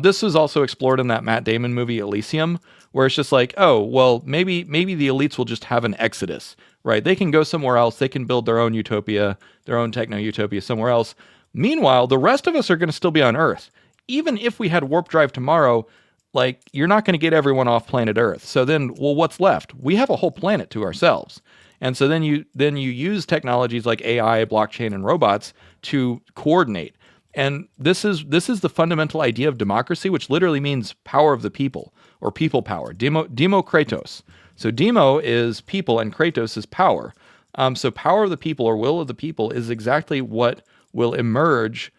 This was also explored in that Matt Damon movie Elysium, where it's just like, oh, well, maybe the elites will just have an exodus, right? They can go somewhere else. They can build their own utopia, their own techno-utopia somewhere else. Meanwhile, the rest of us are going to still be on Earth. Even if we had warp drive tomorrow, like, you're not going to get everyone off planet Earth. So then, well, what's left? We have a whole planet to ourselves. And so then you use technologies like AI, blockchain, and robots to coordinate. And this is the fundamental idea of democracy, which literally means power of the people or people power. Demo kratos. So demo is people and kratos is power. So power of the people or will of the people is exactly what will emerge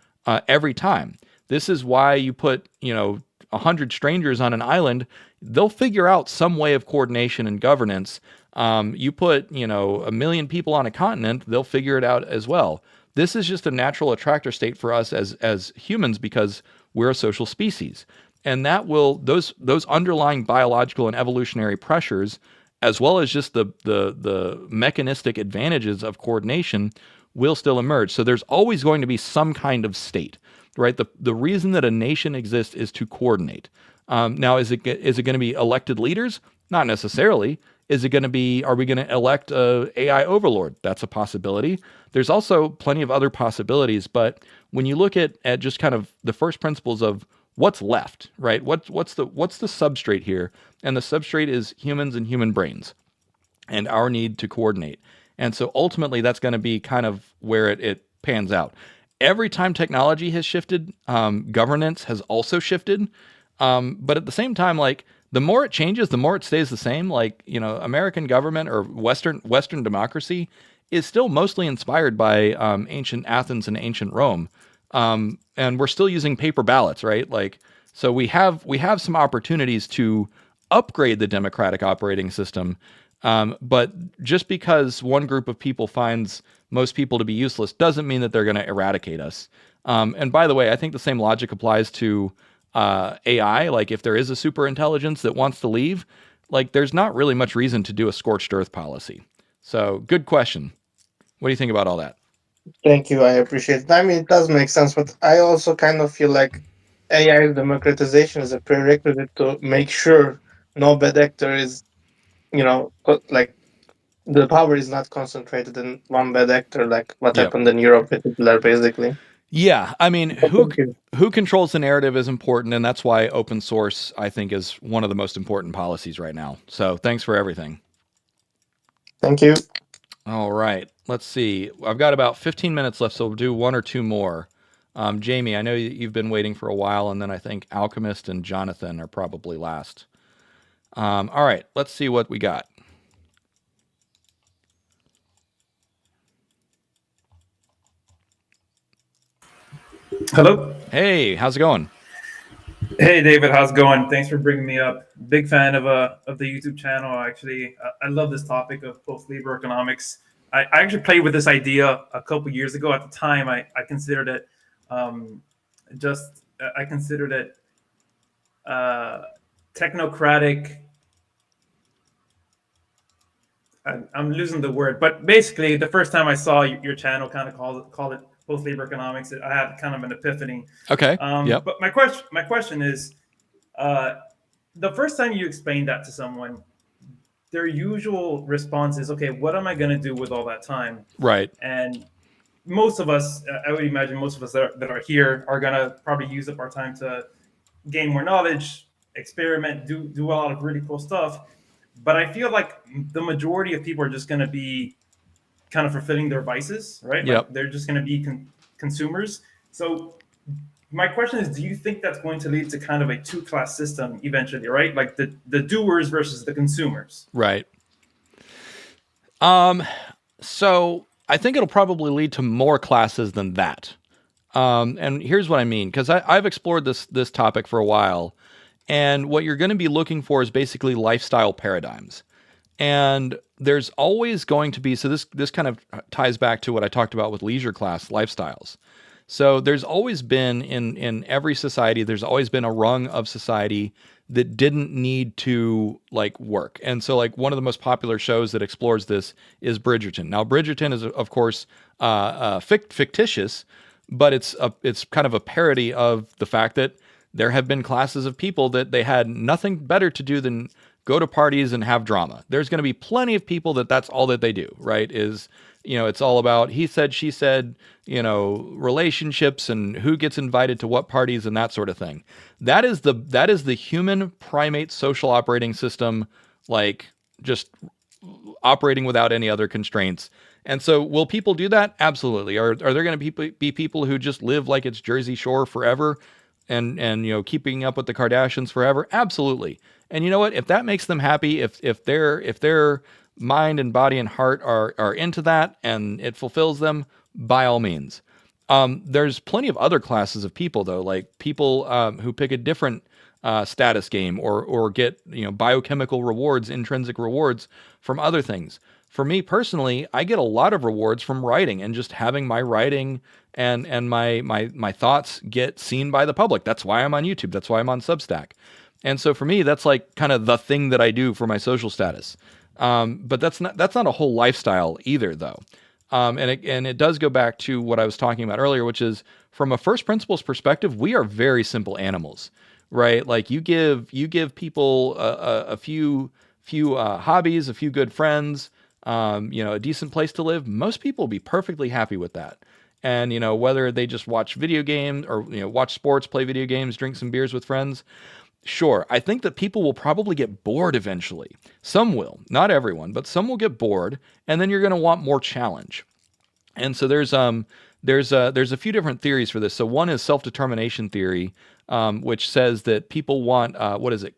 every time. This is why you put 100 strangers on an island. They'll figure out some way of coordination and governance. You put 1 million people on a continent, they'll figure it out as well. This is just a natural attractor state for us as humans because we're a social species. And that will those underlying biological and evolutionary pressures, as well as just the mechanistic advantages of coordination, will still emerge. So there's always going to be some kind of state, right? The reason that a nation exists is to coordinate. Now, is it going to be elected leaders? Not necessarily. Are we going to elect a AI overlord? That's a possibility. There's also plenty of other possibilities, but when you look at just kind of the first principles of what's left, right? What's the substrate here? And the substrate is humans and human brains and our need to coordinate. And so ultimately that's going to be kind of where it pans out. Every time technology has shifted, governance has also shifted. But at the same time, like, the more it changes, the more it stays the same. Like, American government or Western democracy is still mostly inspired by ancient Athens and ancient Rome. And we're still using paper ballots, right? Like, so we have some opportunities to upgrade the democratic operating system. But just because one group of people finds most people to be useless doesn't mean that they're going to eradicate us. And by the way, I think the same logic applies to AI. Like, if there is a super intelligence that wants to leave, like, there's not really much reason to do a scorched earth policy. So, good question. What do you think about all that? Thank you. I appreciate it. I mean, it does make sense, but I also kind of feel like AI democratization is a prerequisite to make sure no bad actor is, like, the power is not concentrated in one bad actor, like what Yep. happened in Europe with Hitler, basically. Yeah, I mean, But thank you. who controls the narrative is important, and that's why open source, I think, is one of the most important policies right now. So, thanks for everything. Thank you. All right, let's see. I've got about 15 minutes left, so we'll do one or two more. Jamie, I know you've been waiting for a while, and then I think Alchemist and Jonathan are probably last. All right, let's see what we got. Hello. Hey, how's it going? Hey David, how's it going? Thanks for bringing me up. Big fan of the YouTube channel. Actually, I love this topic of post labor economics. I actually played with this idea a couple years ago. At the time, I considered it um, I considered it technocratic. I'm losing the word, but basically, the first time I saw your channel, kind of called it post labor economics, I had kind of an epiphany. Okay. Yep. But my question is, uh, the first time you explain that to someone, their usual response is, okay, what am I going to do with all that time? Right. And most of us, I would imagine most of us that are here are going to probably use up our time to gain more knowledge, experiment, do a lot of really cool stuff. But I feel like the majority of people are just going to be kind of fulfilling their vices, right? Yep. Like they're just going to be consumers. So my question is, do you think that's going to lead to kind of a two-class system eventually, right? Like the doers versus the consumers. Right. So I think it'll probably lead to more classes than that. And here's what I mean, because I've explored this topic for a while, and what you're going to be looking for is basically lifestyle paradigms. And there's always going to be, so this kind of ties back to what I talked about with leisure class lifestyles. So there's always been in every society, there's always been a rung of society that didn't need to like work. And so like one of the most popular shows that explores this is Bridgerton. Now Bridgerton is of course fictitious, but it's kind of a parody of the fact that there have been classes of people that they had nothing better to do than go to parties and have drama. There's going to be plenty of people that's all that they do, right? Is, it's all about he said, she said, relationships and who gets invited to what parties and that sort of thing. That is the human primate social operating system, like just operating without any other constraints. And so will people do that? Absolutely. Are there going to be people who just live like it's Jersey Shore forever and keeping up with the Kardashians forever? Absolutely. And you know what? If that makes them happy, if their mind and body and heart are into that and it fulfills them, by all means. There's plenty of other classes of people though, like people who pick a different status game or get biochemical rewards, intrinsic rewards from other things. For me personally, I get a lot of rewards from writing and just having my writing and my thoughts get seen by the public. That's why I'm on YouTube. That's why I'm on Substack. And so for me, that's like kind of the thing that I do for my social status. But that's not a whole lifestyle either, though. And it does go back to what I was talking about earlier, which is from a first principles perspective, we are very simple animals, right? Like you give people a few hobbies, a few good friends, a decent place to live. Most people will be perfectly happy with that. And whether they just watch video games or watch sports, play video games, drink some beers with friends. Sure, I think that people will probably get bored eventually. Some will, not everyone, but some will get bored, and then you're going to want more challenge. And so there's a few different theories for this. So one is self-determination theory, which says that people want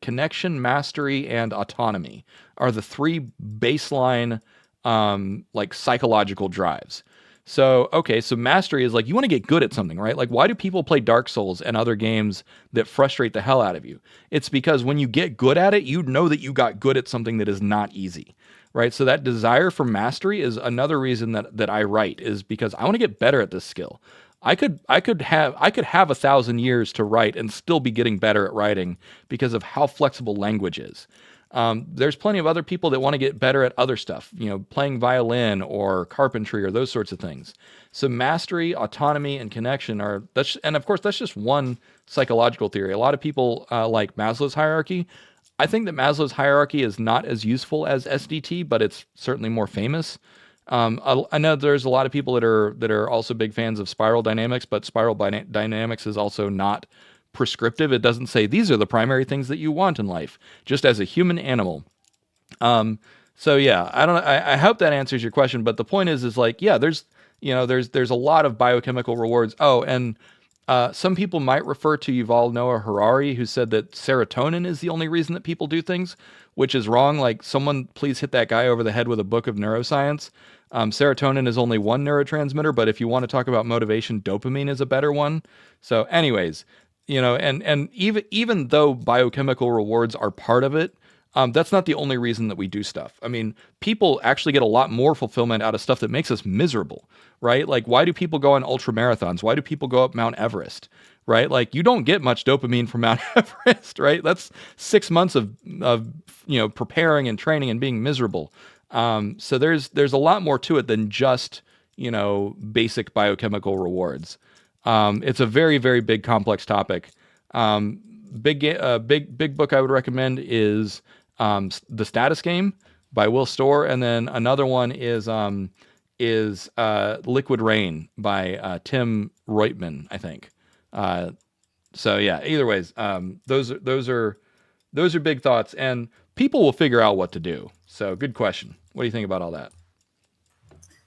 connection, mastery, and autonomy are the three baseline like psychological drives. So, okay, so mastery is like you want to get good at something, right? Like, why do people play Dark Souls and other games that frustrate the hell out of you? It's because when you get good at it, you know that you got good at something that is not easy, right? So that desire for mastery is another reason that I write, is because I want to get better at this skill. I could have 1,000 years to write and still be getting better at writing because of how flexible language is. There's plenty of other people that want to get better at other stuff, playing violin or carpentry or those sorts of things. So mastery, autonomy, and connection and of course, that's just one psychological theory. A lot of people like Maslow's hierarchy. I think that Maslow's hierarchy is not as useful as SDT, but it's certainly more famous. I know there's a lot of people that are also big fans of spiral dynamics, but spiral dynamics is also not prescriptive. It doesn't say these are the primary things that you want in life, just as a human animal. So yeah, I hope that answers your question, but the point is like, yeah, there's a lot of biochemical rewards. Oh, and some people might refer to Yuval Noah Harari, who said that serotonin is the only reason that people do things, which is wrong. Like, someone please hit that guy over the head with a book of neuroscience. Serotonin is only one neurotransmitter, but if you want to talk about motivation, dopamine is a better one. So anyways, and even though biochemical rewards are part of it, that's not the only reason that we do stuff. I mean, people actually get a lot more fulfillment out of stuff that makes us miserable, right? Like, why do people go on ultra marathons? Why do people go up Mount Everest? Right? Like, you don't get much dopamine from Mount Everest, right? That's 6 months of preparing and training and being miserable. So there's a lot more to it than just basic biochemical rewards. It's a very, very big, complex topic. Big book I would recommend is The Status Game by Will Storr, and then another one is Liquid Rain by Tim Reutman, I think. So yeah, either ways, those are big thoughts, and people will figure out what to do. So good question. What do you think about all that?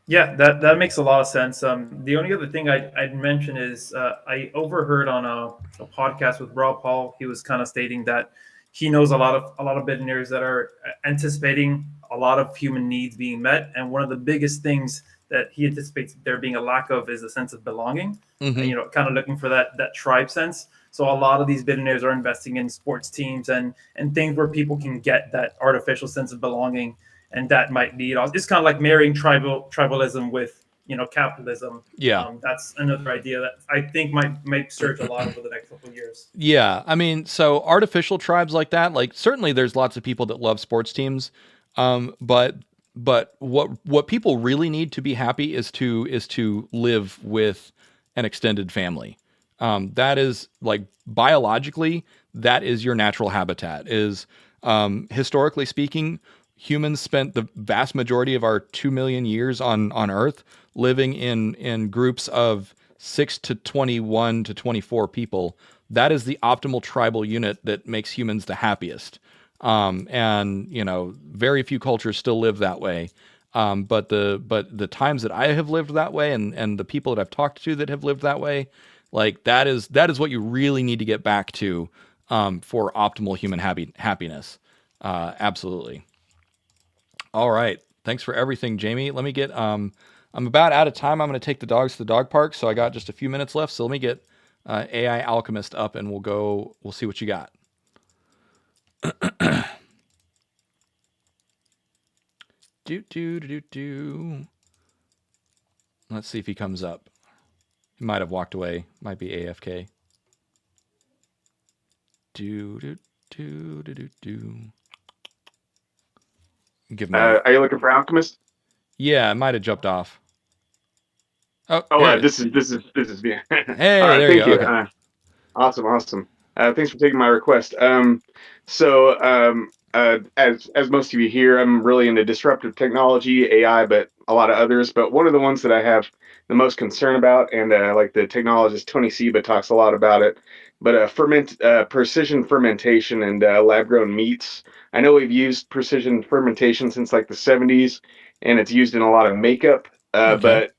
Yeah, that makes a lot of sense. The only other thing I'd mention is I overheard on a podcast with Rob Paul. He was kind of stating that he knows a lot of billionaires that are anticipating a lot of human needs being met, and one of the biggest things that he anticipates there being a lack of is a sense of belonging. Mm-hmm. Kind of looking for that tribe sense. So a lot of these billionaires are investing in sports teams and things where people can get that artificial sense of belonging, and that might lead on. It's kind of like marrying tribalism with capitalism. Yeah. That's another idea that I think might surge a lot over the next couple of years. Yeah, I mean, so artificial tribes like that, like certainly there's lots of people that love sports teams, but what people really need to be happy is to live with an extended family. That is like biologically, that is your natural habitat. Is historically speaking, humans spent the vast majority of our 2 million years on Earth living in groups of 6 to 21 to 24 people. That is the optimal tribal unit that makes humans the happiest. And very few cultures still live that way. But the times that I have lived that way, and the people that I've talked to that have lived that way, like that is what you really need to get back to for optimal human happiness. Absolutely. All right. Thanks for everything, Jamie. Let me get I'm about out of time. I'm going to take the dogs to the dog park, so I got just a few minutes left. So let me get AI Alchemist up, and we'll see what you got. do. Let's see if he comes up. He might have walked away. Might be AFK. Do. Give him Are you looking for Alchemist? Yeah, it might have jumped off. Oh, This is me. Hey, All right, there you thank go. you. Okay. Awesome. Thanks for taking my request. As most of you here, I'm really into disruptive technology, AI, but a lot of others. But one of the ones that I have the most concern about, and like the technologist Tony Seba talks a lot about it, but precision fermentation and lab-grown meats. I know we've used precision fermentation since like the 70s, and it's used in a lot of makeup. Okay. But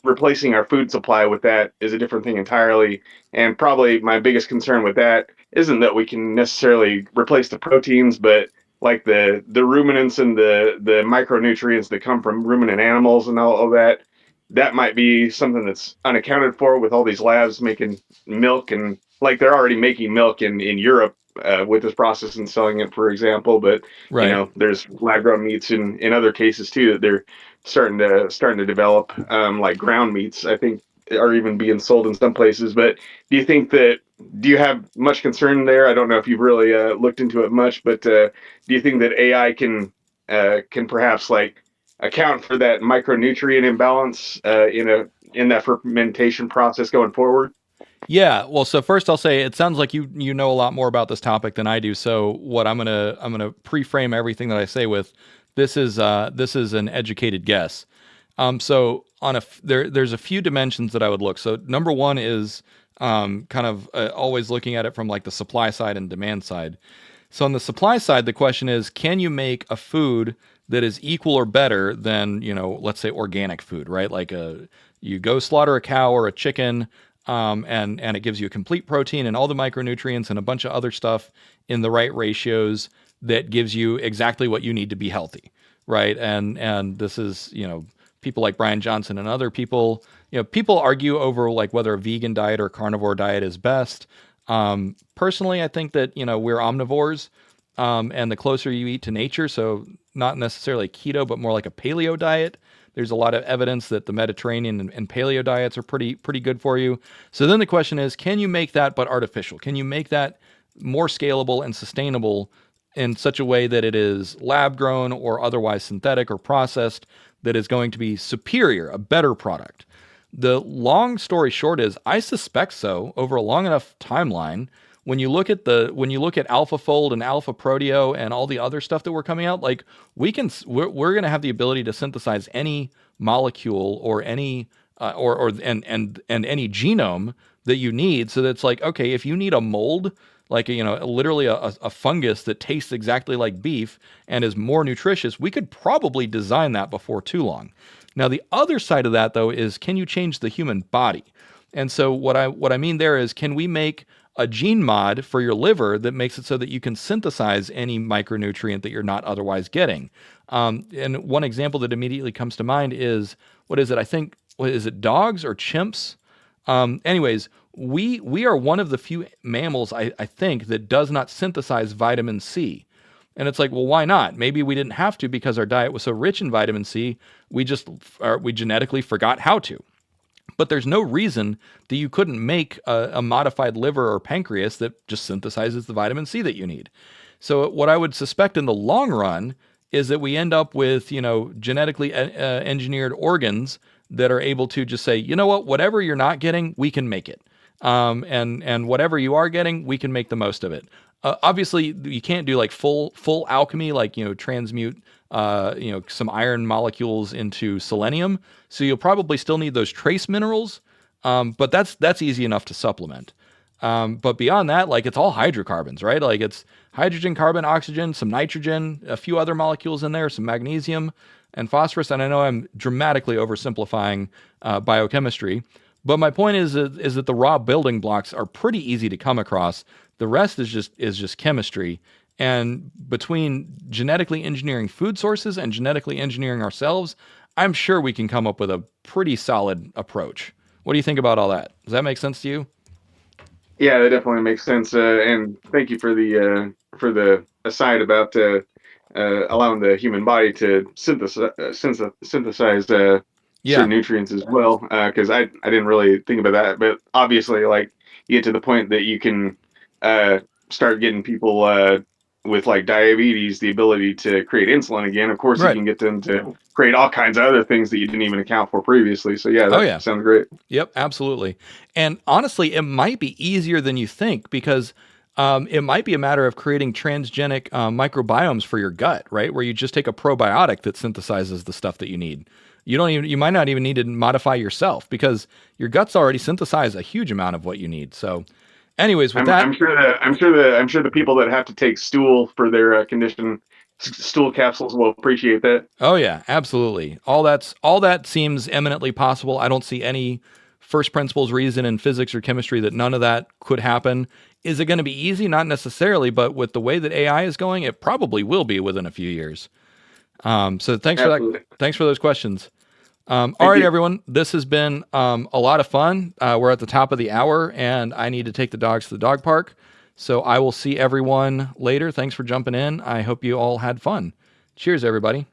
replacing our food supply with that is a different thing entirely. And probably my biggest concern with that isn't that we can necessarily replace the proteins, but like the ruminants and the micronutrients that come from ruminant animals and all of that, that might be something that's unaccounted for with all these labs making milk, and like they're already making milk in Europe with this process and selling it, for example. But Right. there's lab grown meats in other cases too that they're starting to develop, like ground meats, I think, are even being sold in some places. But do you have much concern there? I don't know if you've really looked into it much, but do you think that AI can perhaps like account for that micronutrient imbalance in that fermentation process going forward? Yeah, well, so first I'll say it sounds like you know a lot more about this topic than I do. So what I'm gonna pre-frame everything that I say with this is an educated guess. So there's a few dimensions that I would look. So number one is kind of always looking at it from like the supply side and demand side. So on the supply side, the question is, can you make a food that is equal or better than, let's say organic food, right? Like you go slaughter a cow or a chicken, and it gives you a complete protein and all the micronutrients and a bunch of other stuff in the right ratios that gives you exactly what you need to be healthy, right? And this is, people like Brian Johnson and other people, people argue over like whether a vegan diet or carnivore diet is best. Personally, I think that, we're omnivores, and the closer you eat to nature, so not necessarily keto, but more like a paleo diet. There's a lot of evidence that the Mediterranean and paleo diets are pretty good for you. So then the question is, can you make that but artificial? Can you make that more scalable and sustainable in such a way that it is lab grown or otherwise synthetic or processed, that is going to be superior, a better product? The long story short is, I suspect so over a long enough timeline. When you look at AlphaFold and Alpha Proteo and all the other stuff that we're coming out, like we're going to have the ability to synthesize any molecule or any and any genome that you need. So that's like, okay, if you need a mold, like literally a fungus that tastes exactly like beef and is more nutritious, we could probably design that before too long. Now, the other side of that, though, is, can you change the human body? And so what I mean there is, can we make a gene mod for your liver that makes it so that you can synthesize any micronutrient that you're not otherwise getting? And one example that immediately comes to mind is, what is it? I think, what is it, dogs or chimps? Anyways, we are one of the few mammals, I think, that does not synthesize vitamin C. And it's like, well, why not? Maybe we didn't have to because our diet was so rich in vitamin C, we genetically forgot how to. But there's no reason that you couldn't make a modified liver or pancreas that just synthesizes the vitamin C that you need. So what I would suspect in the long run is that we end up with, genetically engineered organs that are able to just say, you know what, whatever you're not getting, we can make it. And whatever you are getting, we can make the most of it. Obviously, you can't do like full alchemy, like transmute some iron molecules into selenium. So you'll probably still need those trace minerals, but that's easy enough to supplement. But beyond that, like, it's all hydrocarbons, right? Like, it's hydrogen, carbon, oxygen, some nitrogen, a few other molecules in there, some magnesium and phosphorus. And I know I'm dramatically oversimplifying biochemistry, but my point is that the raw building blocks are pretty easy to come across. The rest is just chemistry. And between genetically engineering food sources and genetically engineering ourselves, I'm sure we can come up with a pretty solid approach. What do you think about all that? Does that make sense to you? Yeah, that definitely makes sense. And thank you for the aside about allowing the human body to synthesize Yeah. certain nutrients as well. Because I didn't really think about that, but obviously, like, you get to the point that you can start getting people with like diabetes the ability to create insulin again. Of course, Right. you can get them to create all kinds of other things that you didn't even account for previously. So yeah, that sounds great. Yep, absolutely. And honestly, it might be easier than you think, because it might be a matter of creating transgenic microbiomes for your gut, right? Where you just take a probiotic that synthesizes the stuff that you need. You might not even need to modify yourself, because your gut's already synthesized a huge amount of what you need. So anyways, with that, I'm sure the people that have to take stool for their condition, stool capsules, will appreciate that. oh yeah, absolutely. All that seems eminently possible. I don't see any first principles reason in physics or chemistry that none of that could happen. Is it going to be easy? Not necessarily, but with the way that AI is going, it probably will be within a few years. So thanks Absolutely. for that. Thanks for those questions. All right, you. everyone. This has been a lot of fun. We're at the top of the hour, and I need to take the dogs to the dog park. So I will see everyone later. Thanks for jumping in. I hope you all had fun. Cheers, everybody.